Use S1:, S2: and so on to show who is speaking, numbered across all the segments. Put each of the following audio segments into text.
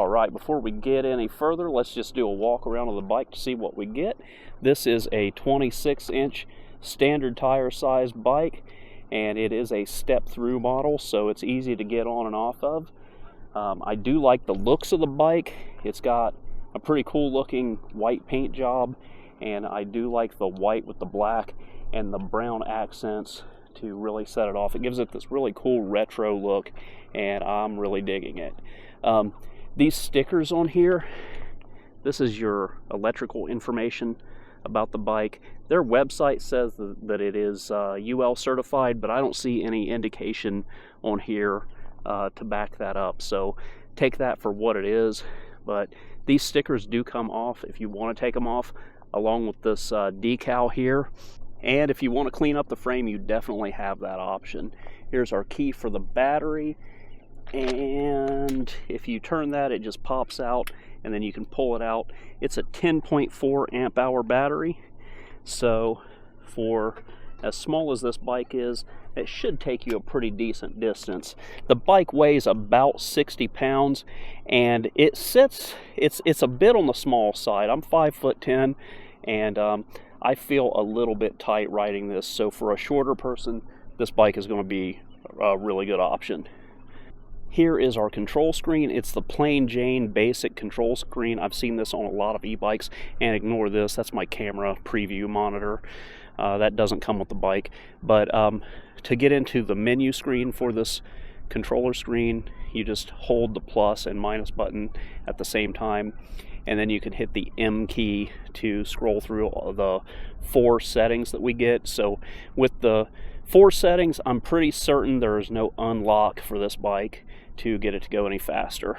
S1: All right, before we get any further, let's just do a walk around of the bike to see what we get. This is a 26-inch standard tire size bike, and it is a step-through model, so it's easy to get on and off of. I do like the looks of the bike. It's got a pretty cool looking white paint job, and I do like the white with the black and the brown accents to really set it off. It gives it this really cool retro look, and I'm really digging it. These stickers on here, this is your electrical information about the bike. Their website says that it is UL certified, but I don't see any indication on here to back that up. So take that for what it is. But these stickers do come off if you want to take them off, along with this decal here. And if you want to clean up the frame, you definitely have that option. Here's our key for the battery. And if you turn that, it just pops out, and then you can pull it out. It's a 10.4 amp hour battery, so for as small as this bike is, it should take you a pretty decent distance. The bike weighs about 60 pounds, and it's a bit on the small side. I'm 5'10", and I feel a little bit tight riding this, so for a shorter person, this bike is going to be a really good option. Here is our control screen. It's the plain Jane basic control screen. I've seen this on a lot of e-bikes, and ignore this, that's my camera preview monitor. That doesn't come with the bike. But to get into the menu screen for this controller screen, you just hold the plus and minus button at the same time, and then you can hit the M key to scroll through the 4 settings that we get. So with the 4 settings, I'm pretty certain there is no unlock for this bike to get it to go any faster.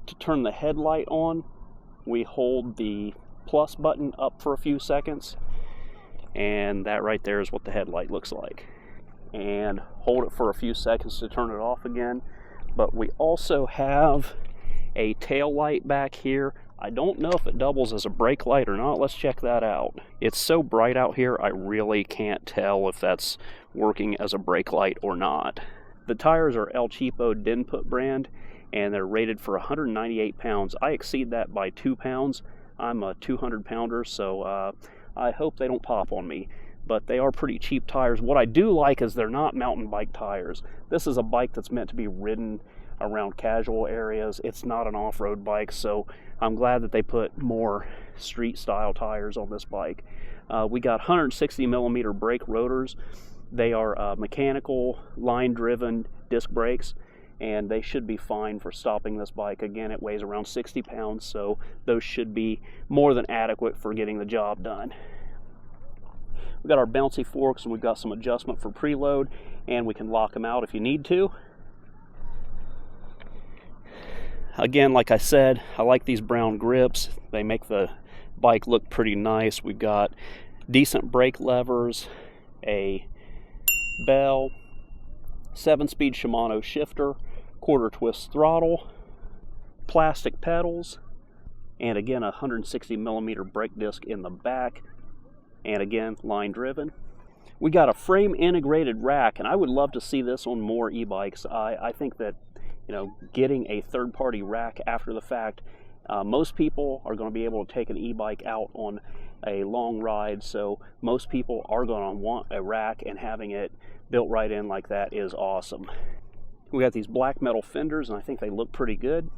S1: To turn the headlight on, we hold the plus button up for a few seconds, and that right there is what the headlight looks like. And hold it for a few seconds to turn it off again. But we also have a tail light back here. I don't know if it doubles as a brake light or not. Let's check that out. It's so bright out here, I really can't tell if that's working as a brake light or not. The tires are El Cheapo Denput brand, and they're rated for 198 pounds. I exceed that by 2 pounds. I'm a 200 pounder, so I hope they don't pop on me. But they are pretty cheap tires. What I do like is they're not mountain bike tires. This is a bike that's meant to be ridden around casual areas. It's not an off-road bike, so I'm glad that they put more street style tires on this bike. We got 160 millimeter brake rotors. They are mechanical line driven disc brakes, and they should be fine for stopping this bike. Again, it weighs around 60 pounds, so those should be more than adequate for getting the job done. We've got our bouncy forks, and we've got some adjustment for preload, and we can lock them out if you need to. Again, like I said, I like these brown grips. They make the bike look pretty nice. We've got decent brake levers, a bell, 7-speed Shimano shifter, quarter twist throttle, plastic pedals, and again a 160 millimeter brake disc in the back, and again line driven. We got a frame integrated rack, and I would love to see this on more e-bikes. I think that, you know, getting a third-party rack after the fact, most people are going to be able to take an e-bike out on a long ride, so most people are going to want a rack, and having it built right in like that is awesome. We got these black metal fenders, and I think they look pretty good.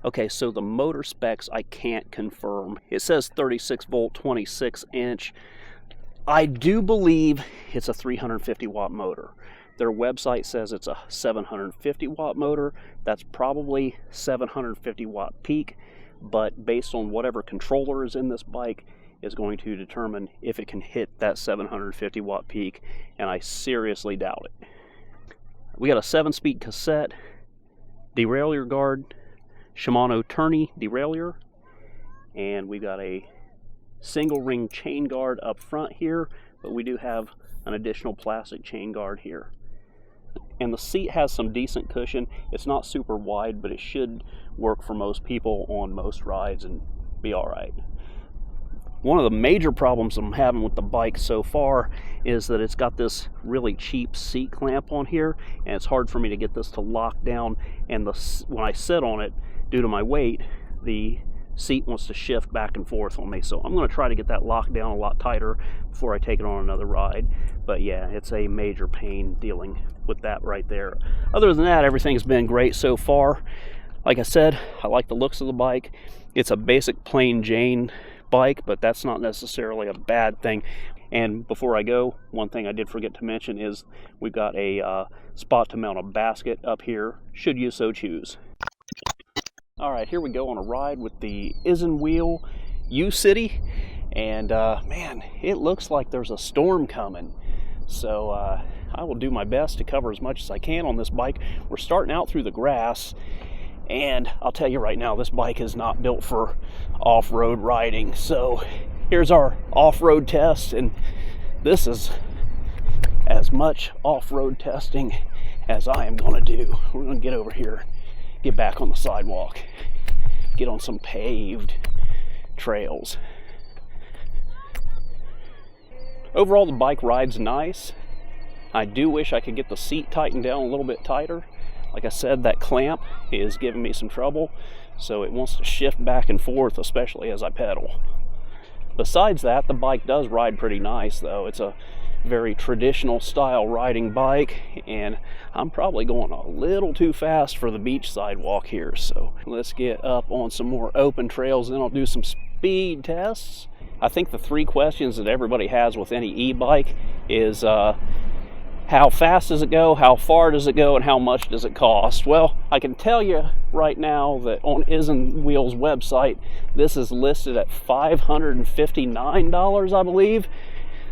S1: Okay, so the motor specs I can't confirm. It says 36 volt, 26 inch. I do believe it's a 350 watt motor. Their website says it's a 750 watt motor. That's probably 750 watt peak, but based on whatever controller is in this bike is going to determine if it can hit that 750 watt peak, and I seriously doubt it. We got a 7-speed cassette, derailleur guard, Shimano tourney derailleur, and we got a single ring chain guard up front here, but we do have an additional plastic chain guard here. And the seat has some decent cushion. It's not super wide, but it should work for most people on most rides and be all right. One of the major problems I'm having with the bike so far is that it's got this really cheap seat clamp on here, and it's hard for me to get this to lock down, and when I sit on it, due to my weight, the seat wants to shift back and forth on me. So I'm going to try to get that locked down a lot tighter before I take it on another ride. But yeah, it's a major pain dealing with that right there. Other than that, everything's been great so far. Like I said, I like the looks of the bike. It's a basic plain Jane bike, but that's not necessarily a bad thing. And before I go, one thing I did forget to mention is we've got a spot to mount a basket up here, should you so choose. All right, here we go on a ride with the Isinwheel Ucity, and man, it looks like there's a storm coming. So I will do my best to cover as much as I can on this bike. We're starting out through the grass, and I'll tell you right now, this bike is not built for off-road riding. So here's our off-road test, and this is as much off-road testing as I am going to do. We're going to get over here, get back on the sidewalk, get on some paved trails. Overall, the bike rides nice. I do wish I could get the seat tightened down a little bit tighter. Like I said, that clamp is giving me some trouble, so it wants to shift back and forth, especially as I pedal. Besides that, the bike does ride pretty nice, though. It's a very traditional style riding bike, and I'm probably going a little too fast for the beach sidewalk here. So let's get up on some more open trails, then I'll do some speed tests. I think the three questions that everybody has with any e-bike is how fast does it go, how far does it go, and how much does it cost? Well, I can tell you right now that on Isinwheel's website, this is listed at $559, I believe.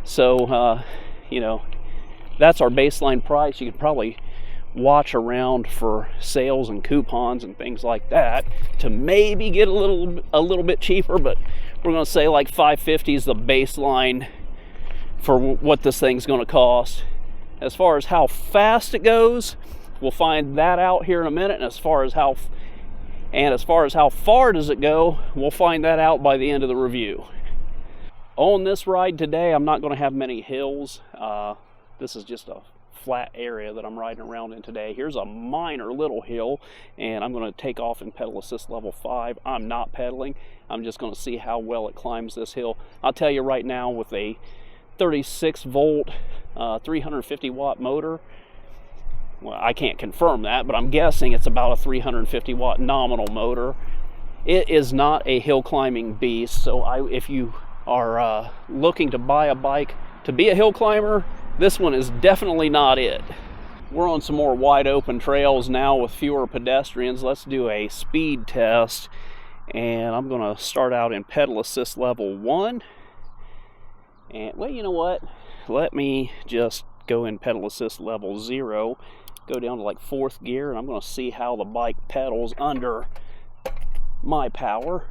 S1: So, you know, that's our baseline price. You could probably watch around for sales and coupons and things like that to maybe get a little bit cheaper, but we're going to say like $550 is the baseline for what this thing's going to cost. As far as how fast it goes, we'll find that out here in a minute. And as far as how far does it go, we'll find that out by the end of the review. On this ride today, I'm not going to have many hills. This is just a flat area that I'm riding around in today. Here's a minor little hill, and I'm going to take off in pedal assist level 5. I'm not pedaling. I'm just going to see how well it climbs this hill. I'll tell you right now, with a 36 volt 350 watt motor, well, I can't confirm that, but I'm guessing it's about a 350 watt nominal motor. It is not a hill climbing beast, so if you are looking to buy a bike to be a hill climber, this one is definitely not it. We're on some more wide open trails now with fewer pedestrians. Let's do a speed test, and I'm going to start out in pedal assist level 1. And well, you know what? Let me just go in pedal assist level 0, go down to like 4th gear, and I'm going to see how the bike pedals under my power.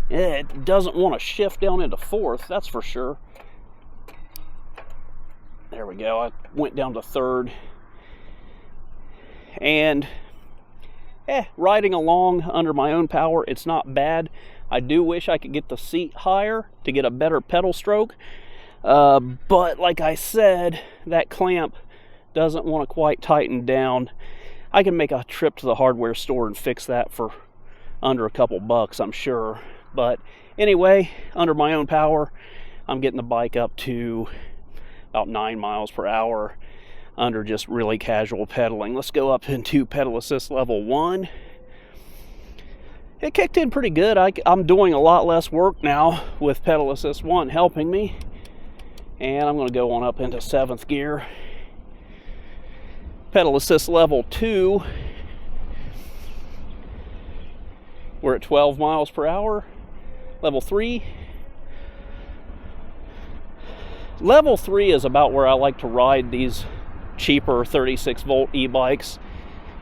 S1: It doesn't want to shift down into 4th, that's for sure. There we go. I went down to 3rd. And riding along under my own power, it's not bad. I do wish I could get the seat higher to get a better pedal stroke. But like I said, that clamp doesn't want to quite tighten down. I can make a trip to the hardware store and fix that for under a couple bucks, I'm sure. But anyway, under my own power, I'm getting the bike up to about 9 miles per hour under just really casual pedaling. Let's go up into pedal assist level 1. It kicked in pretty good. I'm doing a lot less work now with pedal assist 1 helping me. And I'm going to go on up into 7th gear. Pedal assist level 2. We're at 12 miles per hour. Level 3. Level 3 is about where I like to ride these cheaper 36 volt e-bikes.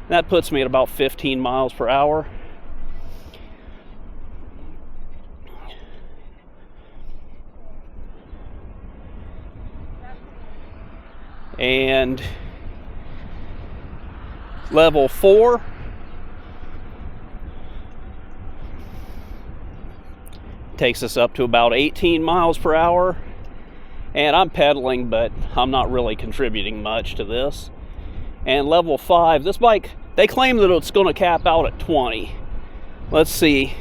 S1: That puts me at about 15 miles per hour. And level 4 takes us up to about 18 miles per hour. And I'm pedaling, but I'm not really contributing much to this. And level 5, this bike, they claim that it's going to cap out at 20. Let's see.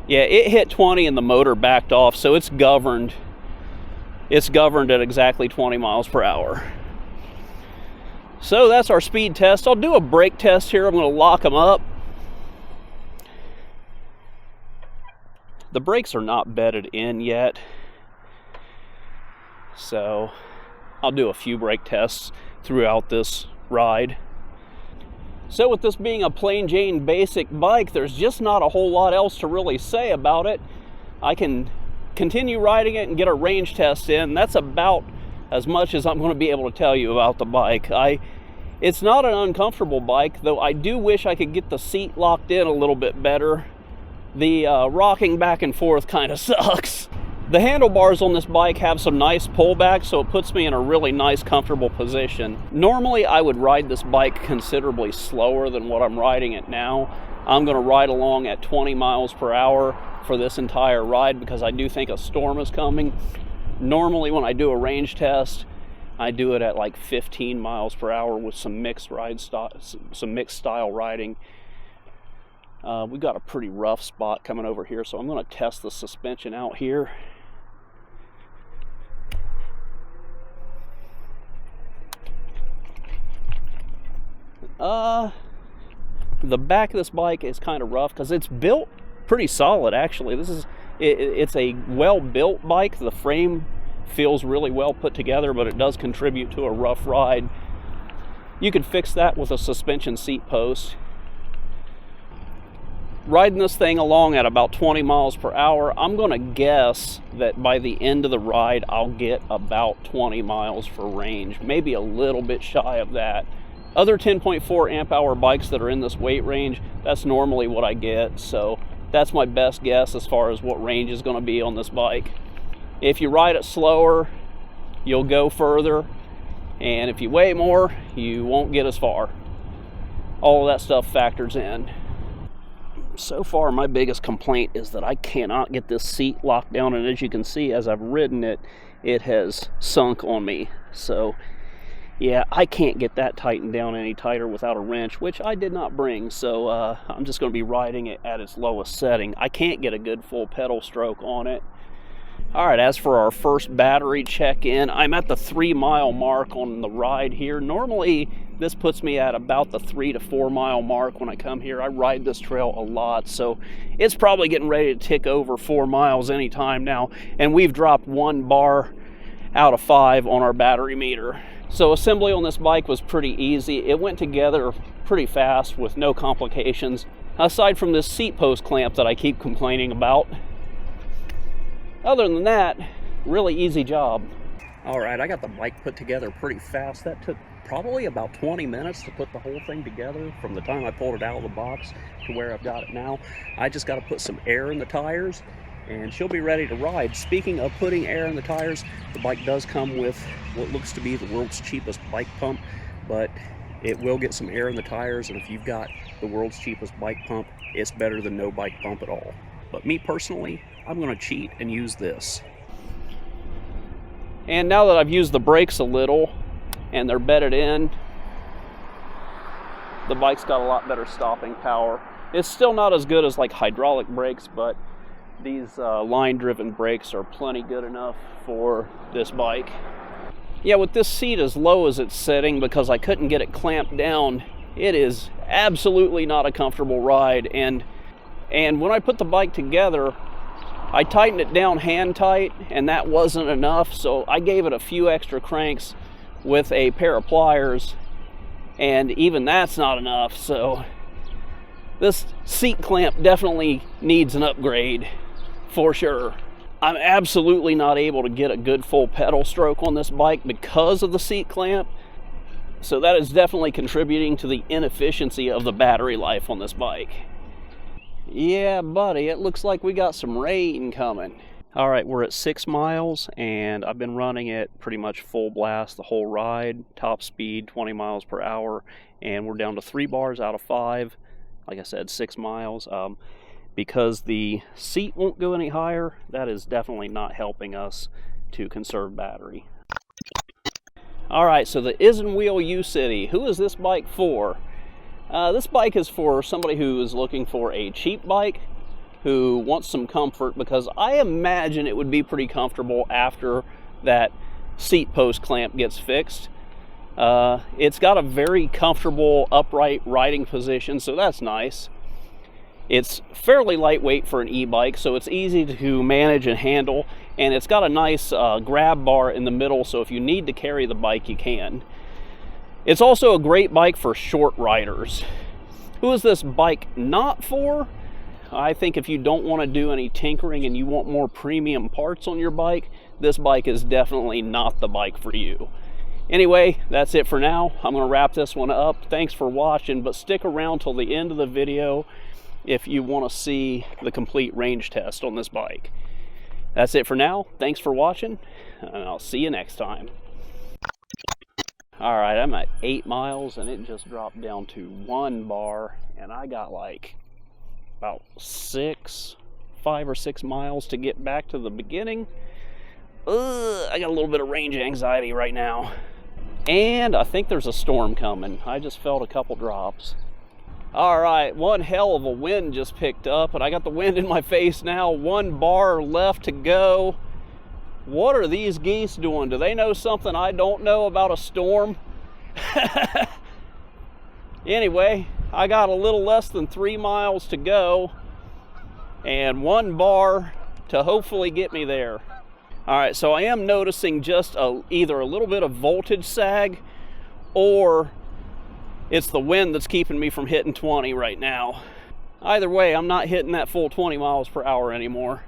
S1: Yeah, it hit 20 and the motor backed off, so it's governed. It's governed at exactly 20 miles per hour. So that's our speed test. I'll do a brake test here. I'm going to lock them up. The brakes are not bedded in yet, so I'll do a few brake tests throughout this ride. So with this being a plain Jane basic bike, there's just not a whole lot else to really say about it. I can continue riding it and get a range test in. That's about as much as I'm going to be able to tell you about the bike. It's not an uncomfortable bike, though I do wish I could get the seat locked in a little bit better. The rocking back and forth kind of sucks. The handlebars on this bike have some nice pullback, so it puts me in a really nice, comfortable position. Normally, I would ride this bike considerably slower than what I'm riding it now. I'm going to ride along at 20 miles per hour for this entire ride because I do think a storm is coming. Normally, when I do a range test, I do it at like 15 miles per hour with some mixed style riding. We've got a pretty rough spot coming over here, so I'm going to test the suspension out here. The back of this bike is kind of rough because it's built pretty solid, actually. It's a well-built bike. The frame feels really well put together, but it does contribute to a rough ride. You could fix that with a suspension seat post. Riding this thing along at about 20 miles per hour, I'm going to guess that by the end of the ride, I'll get about 20 miles for range, maybe a little bit shy of that. Other 10.4 amp hour bikes that are in this weight range, that's normally what I get, so that's my best guess as far as what range is going to be on this bike. If you ride it slower, you'll go further, and if you weigh more, you won't get as far. All of that stuff factors in. So far, my biggest complaint is that I cannot get this seat locked down, and as you can see, as I've ridden it, it has sunk on me. So yeah, I can't get that tightened down any tighter without a wrench, which I did not bring, so I'm just going to be riding it at its lowest setting. I can't get a good full pedal stroke on it. Alright, as for our first battery check-in, I'm at the 3 mile mark on the ride here. Normally, this puts me at about the 3 to 4 mile mark when I come here. I ride this trail a lot, so it's probably getting ready to tick over 4 miles anytime now, and we've dropped 1 bar out of 5 on our battery meter. So assembly on this bike was pretty easy. It went together pretty fast with no complications, aside from this seat post clamp that I keep complaining about. Other than that, really easy job. Alright, I got the bike put together pretty fast. That took probably about 20 minutes to put the whole thing together from the time I pulled it out of the box to where I've got it now. I just got to put some air in the tires and she'll be ready to ride. Speaking of putting air in the tires, the bike does come with what looks to be the world's cheapest bike pump, but it will get some air in the tires, and if you've got the world's cheapest bike pump, it's better than no bike pump at all. But me personally, I'm going to cheat and use this. And now that I've used the brakes a little and they're bedded in, the bike's got a lot better stopping power. It's still not as good as like hydraulic brakes, but these line-driven brakes are plenty good enough for this bike. Yeah, with this seat as low as it's sitting, because I couldn't get it clamped down, it is absolutely not a comfortable ride. And when I put the bike together, I tightened it down hand tight, and that wasn't enough, so I gave it a few extra cranks with a pair of pliers, and even that's not enough. So this seat clamp definitely needs an upgrade for sure. I'm absolutely not able to get a good full pedal stroke on this bike because of the seat clamp, so that is definitely contributing to the inefficiency of the battery life on this bike. Yeah, buddy, it looks like we got some rain coming. All right, we're at 6 miles, and I've been running it pretty much full blast the whole ride, top speed 20 miles per hour, and we're down to 3 bars out of 5. Like I said, 6 miles. because the seat won't go any higher, that is definitely not helping us to conserve battery. Alright, so the Isinwheel Ucity. Who is this bike for? This bike is for somebody who is looking for a cheap bike, who wants some comfort, because I imagine it would be pretty comfortable after that seat post clamp gets fixed. It's got a very comfortable upright riding position, so that's nice. It's fairly lightweight for an e-bike, so it's easy to manage and handle, and it's got a nice grab bar in the middle, so if you need to carry the bike, you can. It's also a great bike for short riders. Who is this bike not for? I think if you don't want to do any tinkering and you want more premium parts on your bike, this bike is definitely not the bike for you. Anyway, that's it for now. I'm going to wrap this one up. Thanks for watching, but stick around till the end of the video if you want to see the complete range test on this bike. That's it for now. Thanks for watching, and I'll see you next time. Alright, I'm at 8 miles, and it just dropped down to 1 bar, and I got like about 5 or 6 miles to get back to the beginning. I got a little bit of range anxiety right now. And I think there's a storm coming. I just felt a couple drops. Alright, one hell of a wind just picked up, and I got the wind in my face now. 1 bar left to go. What are these geese doing? Do they know something I don't know about a storm? Anyway, I got a little less than 3 miles to go, and 1 bar to hopefully get me there. Alright, so I am noticing just either a little bit of voltage sag, or it's the wind that's keeping me from hitting 20 right now. Either way, I'm not hitting that full 20 miles per hour anymore.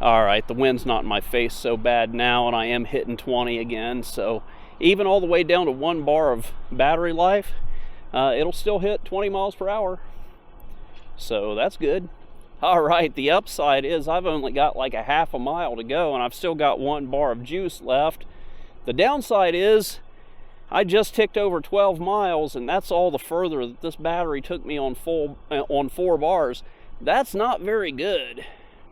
S1: Alright, the wind's not in my face so bad now, and I am hitting 20 again, so even all the way down to 1 bar of battery life, it'll still hit 20 miles per hour. So that's good. Alright, the upside is I've only got like a half a mile to go, and I've still got 1 bar of juice left. The downside is I just ticked over 12 miles, and that's all the further that this battery took me on 4 bars. That's not very good.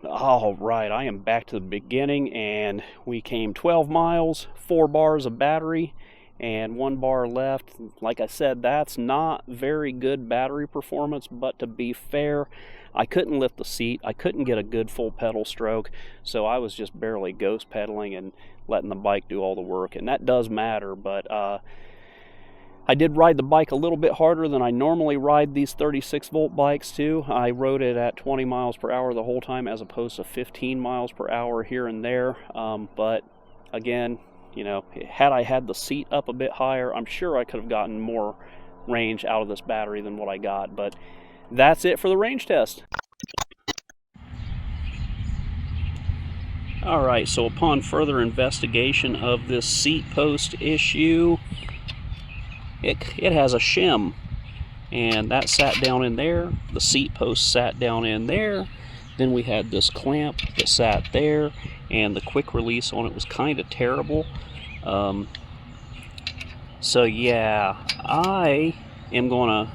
S1: Alright, I am back to the beginning, and we came 12 miles, 4 bars of battery, and 1 bar left. Like I said, that's not very good battery performance, but to be fair, I couldn't lift the seat, I couldn't get a good full pedal stroke, so I was just barely ghost pedaling and letting the bike do all the work, and that does matter. But I did ride the bike a little bit harder than I normally ride these 36 volt bikes too. I rode it at 20 miles per hour the whole time, as opposed to 15 miles per hour here and there. But again, you know, had I had the seat up a bit higher, I'm sure I could have gotten more range out of this battery than what I got. But that's it for the range test. Alright, so upon further investigation of this seat post issue, it has a shim, and that sat down in there. The seat post sat down in there. Then we had this clamp that sat there, and the quick release on it was kind of terrible. So yeah, I am going to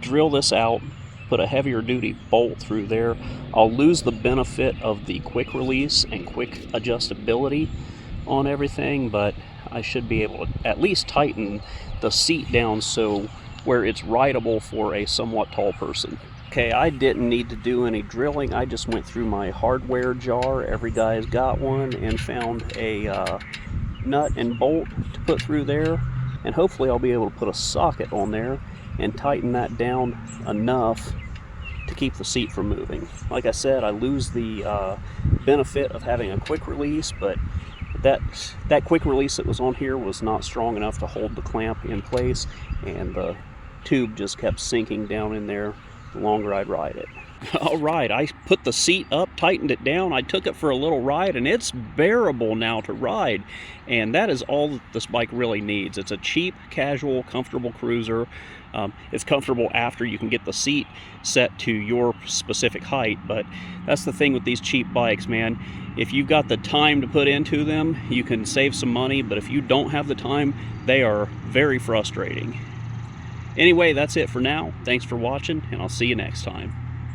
S1: drill this out, put a heavier duty bolt through there. I'll lose the benefit of the quick release and quick adjustability on everything, but I should be able to at least tighten the seat down so where it's rideable for a somewhat tall person. Okay, I didn't need to do any drilling. I just went through my hardware jar, every guy's got one, and found a nut and bolt to put through there, and hopefully I'll be able to put a socket on there and tighten that down enough to keep the seat from moving. Like I said, I lose the benefit of having a quick release, but that quick release that was on here was not strong enough to hold the clamp in place, and the tube just kept sinking down in there the longer I'd ride it. Alright, I put the seat up, tightened it down, I took it for a little ride, and it's bearable now to ride. And that is all that this bike really needs. It's a cheap, casual, comfortable cruiser. It's comfortable after you can get the seat set to your specific height, but that's the thing with these cheap bikes, man. If you've got the time to put into them, you can save some money, but if you don't have the time, they are very frustrating. Anyway, that's it for now. Thanks for watching, and I'll see you next time.